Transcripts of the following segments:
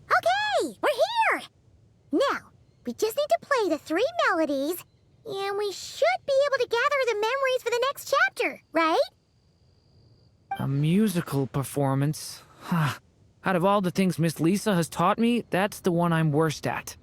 Okay, we're here! Now, we just need to play the 3 melodies, and we should be able to gather the memories for the next chapter, right? A musical performance? Out of all the things Miss Lisa has taught me, that's the one I'm worst at.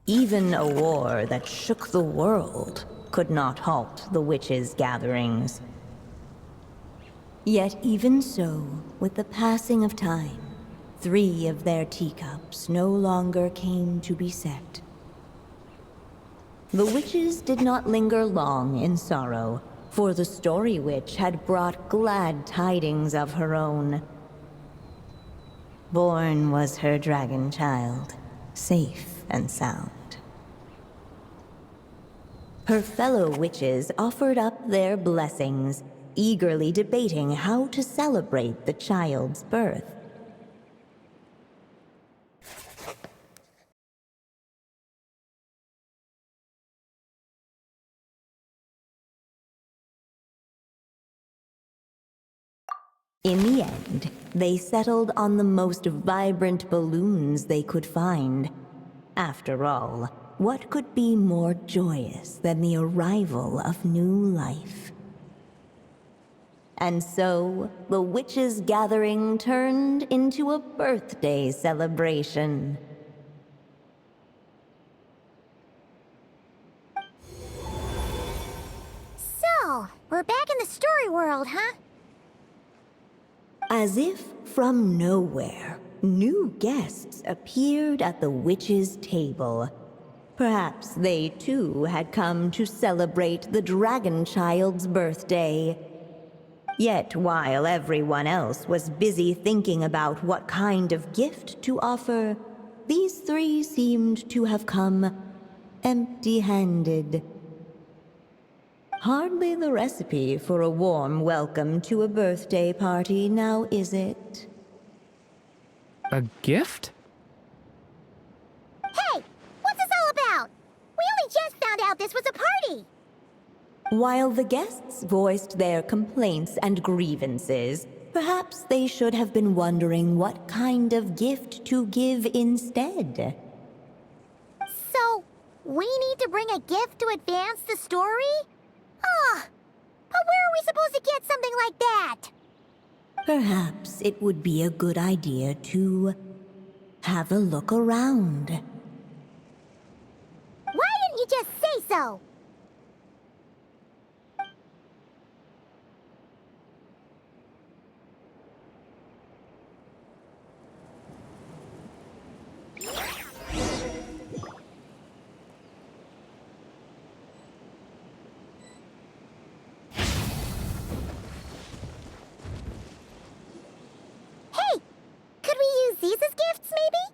Even a war that shook the world could not halt the witches' gatherings. Yet even so, with the passing of time, 3 of their teacups no longer came to be set. The witches did not linger long in sorrow, for the Story Witch had brought glad tidings of her own. Born was her dragon child, safe and sound. Her fellow witches offered up their blessings, eagerly debating how to celebrate the child's birth. In the end, they settled on the most vibrant balloons they could find. After all, what could be more joyous than the arrival of new life? And so, the witches' gathering turned into a birthday celebration. So, we're back in the story world, huh? As if from nowhere, new guests appeared at the witches' table. Perhaps they too had come to celebrate the dragon child's birthday. Yet while everyone else was busy thinking about what kind of gift to offer, these 3 seemed to have come empty-handed. Hardly the recipe for a warm welcome to a birthday party, now is it? A gift? Hey! What's this all about? We only just found out this was a party! While the guests voiced their complaints and grievances, perhaps they should have been wondering what kind of gift to give instead. So, we need to bring a gift to advance the story? But where are we supposed to get something like that? Perhaps it would be a good idea to have a look around. Why didn't you just say so? These as gifts, maybe?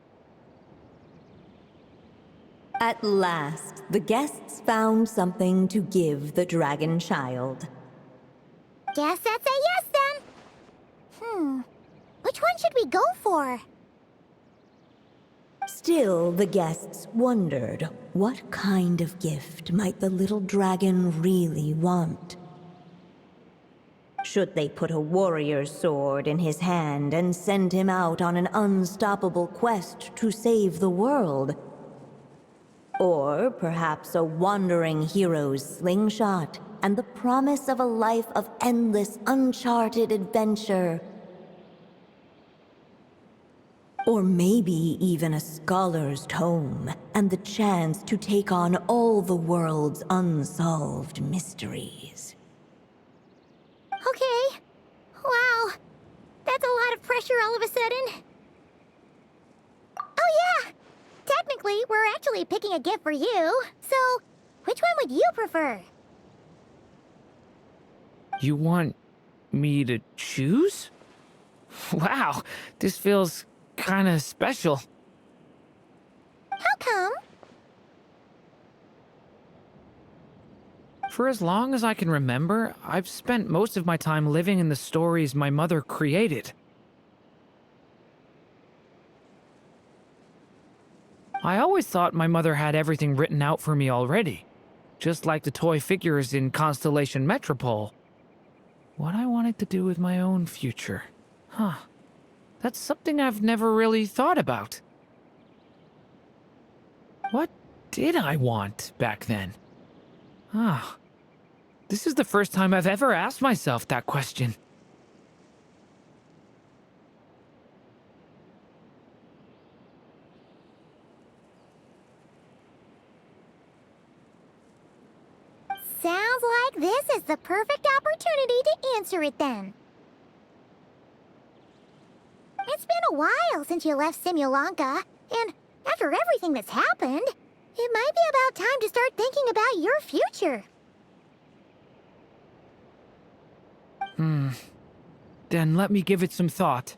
At last, the guests found something to give the dragon child. Guess that's a yes, then. Which one should we go for? Still, the guests wondered what kind of gift might the little dragon really want. should they put a warrior's sword in his hand and send him out on an unstoppable quest to save the world. Or perhaps a wandering hero's slingshot and the promise of a life of endless, uncharted adventure. Or maybe even a scholar's tome and the chance to take on all the world's unsolved mysteries. Okay. Wow. That's a lot of pressure all of a sudden. Oh yeah! Technically, we're actually picking a gift for you. So, which one would you prefer? You want me to choose? Wow, this feels kinda special. How come? For as long as I can remember, I've spent most of my time living in the stories my mother created. I always thought my mother had everything written out for me already, just like the toy figures in Constellation Metropole. What I wanted to do with my own future. Huh. That's something I've never really thought about. What did I want back then? Ah. This is the first time I've ever asked myself that question. Sounds like this is the perfect opportunity to answer it then. It's been a while since you left Simulanka, and after everything that's happened, it might be about time to start thinking about your future. Then let me give it some thought.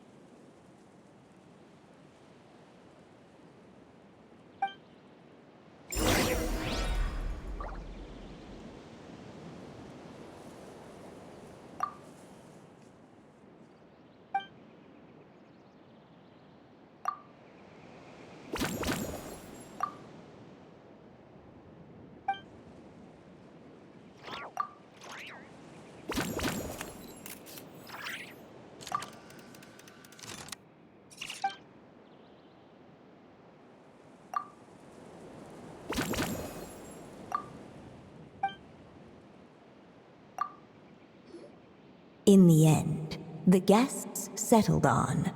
In the end, the guests settled on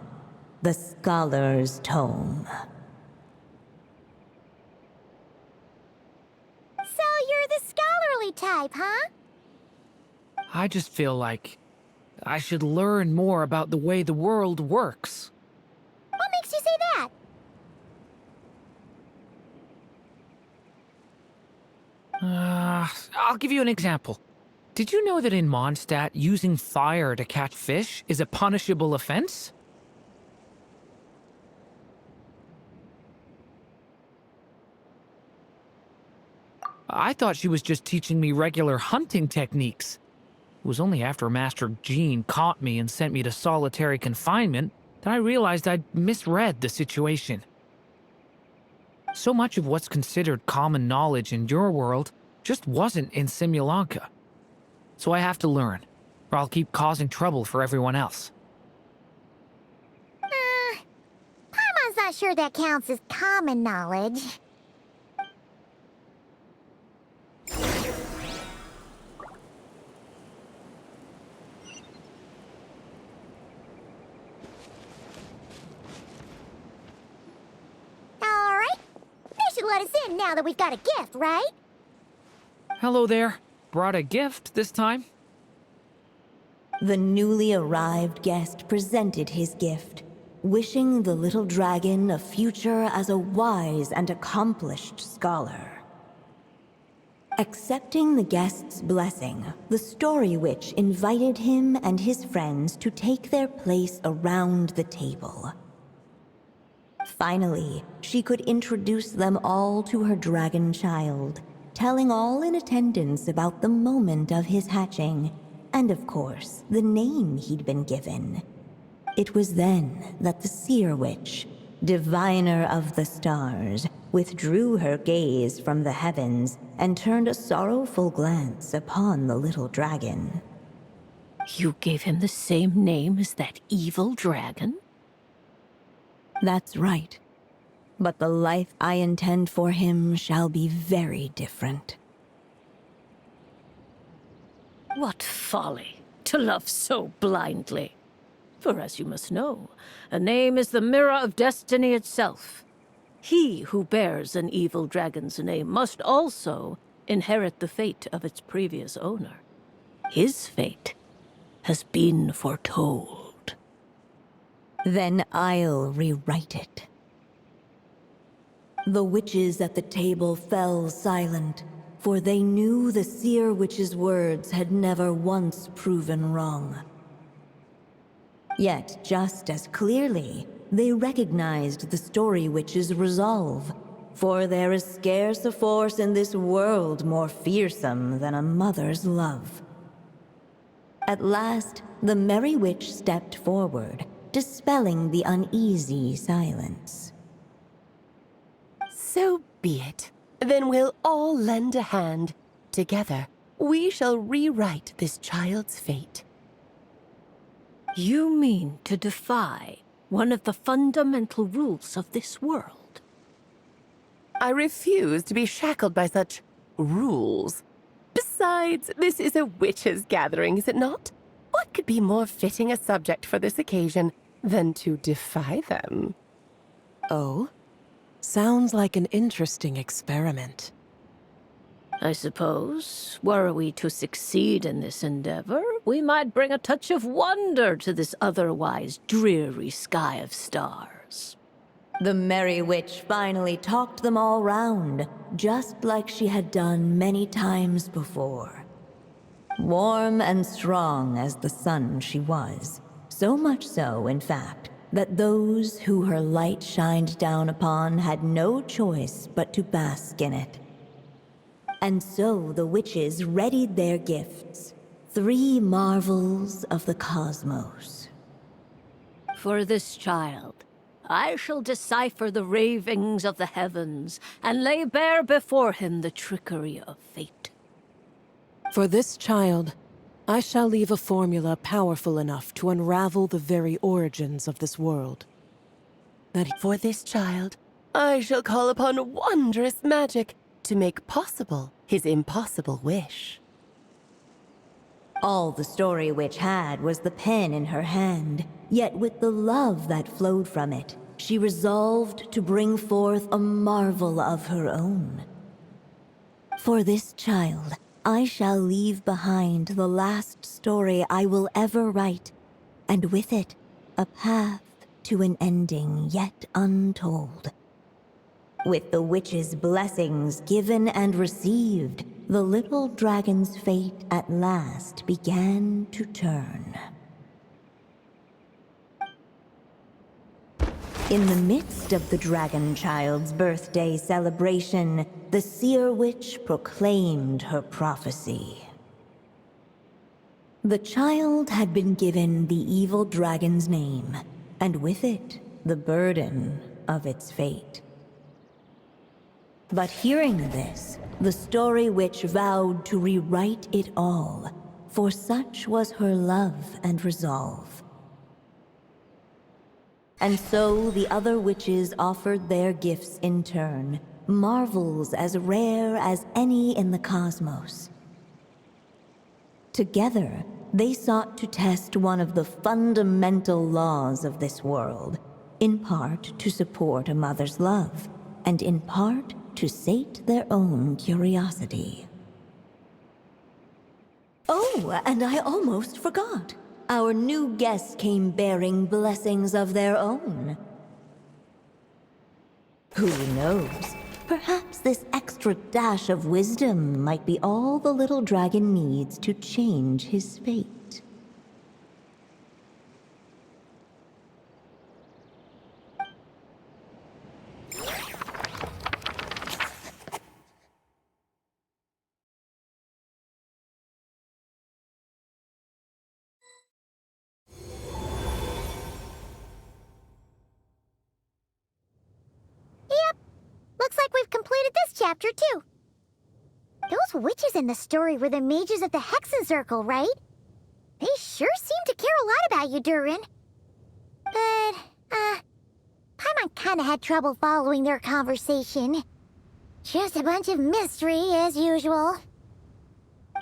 the Scholar's Tome. So you're the scholarly type, huh? I just feel like I should learn more about the way the world works. What makes you say that? I'll give you an example. Did you know that in Mondstadt, using fire to catch fish is a punishable offense? I thought she was just teaching me regular hunting techniques. It was only after Master Jean caught me and sent me to solitary confinement that I realized I'd misread the situation. So much of what's considered common knowledge in your world just wasn't in Simulanka. So I have to learn, or I'll keep causing trouble for everyone else. Paimon's not sure that counts as common knowledge. Alright, they should let us in now that we've got a gift, right? Hello there. Brought a gift this time? The newly arrived guest presented his gift, wishing the little dragon a future as a wise and accomplished scholar. Accepting the guest's blessing, the Story Witch invited him and his friends to take their place around the table. Finally, she could introduce them all to her dragon child, telling all in attendance about the moment of his hatching, and of course, the name he'd been given. It was then that the Seer Witch, diviner of the stars, withdrew her gaze from the heavens and turned a sorrowful glance upon the little dragon. You gave him the same name as that evil dragon? That's right. But the life I intend for him shall be very different. What folly, to love so blindly. For as you must know, a name is the mirror of destiny itself. He who bears an evil dragon's name must also inherit the fate of its previous owner. His fate has been foretold. Then I'll rewrite it. The witches at the table fell silent, for they knew the seer witch's words had never once proven wrong. Yet, just as clearly, they recognized the story witch's resolve, for there is scarce a force in this world more fearsome than a mother's love. At last, the merry witch stepped forward, dispelling the uneasy silence. So be it. Then we'll all lend a hand. Together, we shall rewrite this child's fate. You mean to defy one of the fundamental rules of this world? I refuse to be shackled by such rules. Besides, this is a witches' gathering, is it not? What could be more fitting a subject for this occasion than to defy them? Oh? Sounds like an interesting experiment. I suppose, were we to succeed in this endeavor, we might bring a touch of wonder to this otherwise dreary sky of stars. The merry witch finally talked them all round, just like she had done many times before. Warm and strong as the sun she was, so much so, in fact, that those who her light shined down upon had no choice but to bask in it. And so the witches readied their gifts, 3 marvels of the cosmos. For this child, I shall decipher the ravings of the heavens and lay bare before him the trickery of fate. For this child, I shall leave a formula powerful enough to unravel the very origins of this world. For this child, I shall call upon wondrous magic to make possible his impossible wish. All the story witch had was the pen in her hand, yet with the love that flowed from it, she resolved to bring forth a marvel of her own. For this child, I shall leave behind the last story I will ever write, and with it, a path to an ending yet untold. With the witch's blessings given and received, the little dragon's fate at last began to turn. In the midst of the dragon child's birthday celebration, the seer witch proclaimed her prophecy. The child had been given the evil dragon's name, and with it, the burden of its fate. But hearing this, the story witch vowed to rewrite it all, for such was her love and resolve. And so the other witches offered their gifts in turn, marvels as rare as any in the cosmos. Together, they sought to test one of the fundamental laws of this world, in part to support a mother's love, and in part to sate their own curiosity. Oh, and I almost forgot. Our new guests came bearing blessings of their own. Who knows? Perhaps this extra dash of wisdom might be all the little dragon needs to change his fate. Yep. Looks like we've completed this chapter, too. Those witches in the story were the mages of the Hexen Circle, right? They sure seem to care a lot about you, Durin. But, Paimon kinda had trouble following their conversation. Just a bunch of mystery, as usual.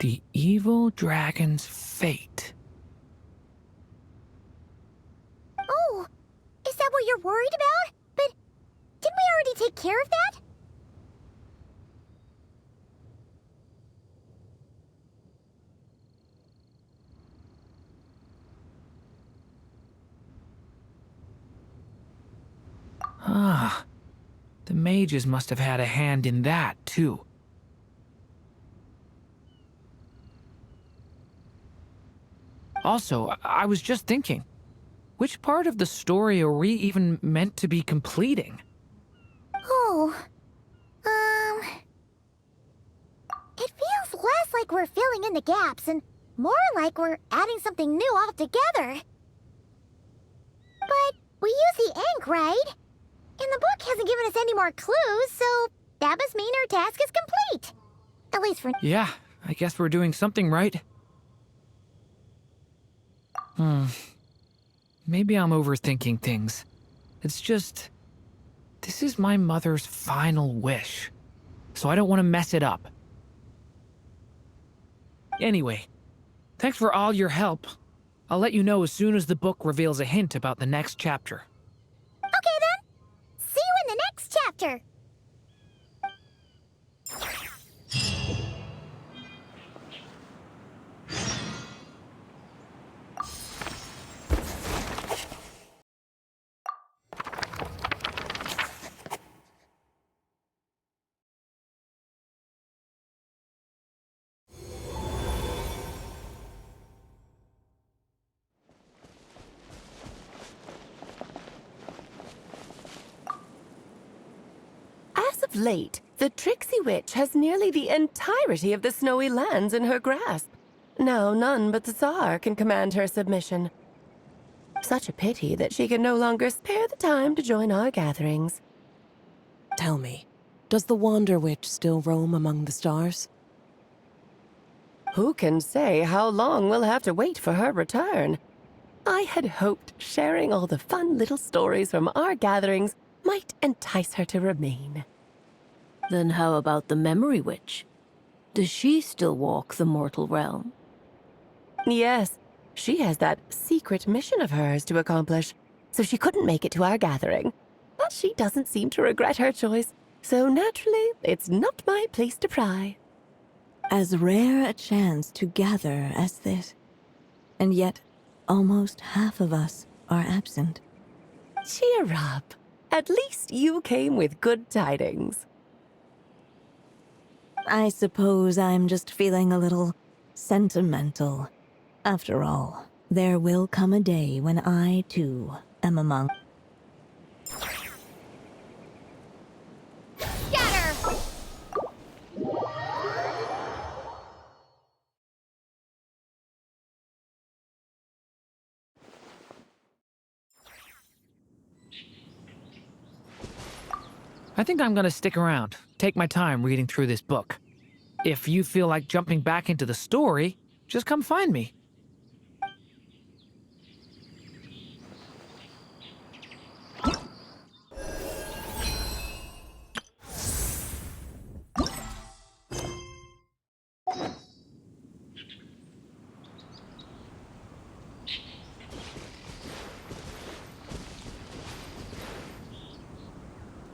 The evil dragon's fate. Oh, is that what you're worried about? But didn't we already take care of that? Ah, the mages must have had a hand in that, too. Also, I was just thinking, which part of the story are we even meant to be completing? Oh, it feels less like we're filling in the gaps and more like we're adding something new altogether. But we use the ink, right? And the book hasn't given us any more clues, so that must mean our task is complete. At least for... Yeah, I guess we're doing something right. Maybe I'm overthinking things. It's just... this is my mother's final wish, so I don't want to mess it up. Anyway, thanks for all your help. I'll let you know as soon as the book reveals a hint about the next chapter. Okay then. See you in the next chapter. As of late, the tricksy witch has nearly the entirety of the snowy lands in her grasp. Now none but the Tsar can command her submission. Such a pity that she can no longer spare the time to join our gatherings. Tell me, does the Wander Witch still roam among the stars? Who can say how long we'll have to wait for her return? I had hoped sharing all the fun little stories from our gatherings might entice her to remain. Then how about the Memory Witch? Does she still walk the mortal realm? Yes, she has that secret mission of hers to accomplish, so she couldn't make it to our gathering. But she doesn't seem to regret her choice, so naturally, it's not my place to pry. As rare a chance to gather as this. And yet, almost half of us are absent. Cheer up. At least you came with good tidings. I suppose I'm just feeling a little sentimental. After all, there will come a day when I, too, am among... Scatter! I think I'm gonna stick around, take my time reading through this book. If you feel like jumping back into the story, just come find me.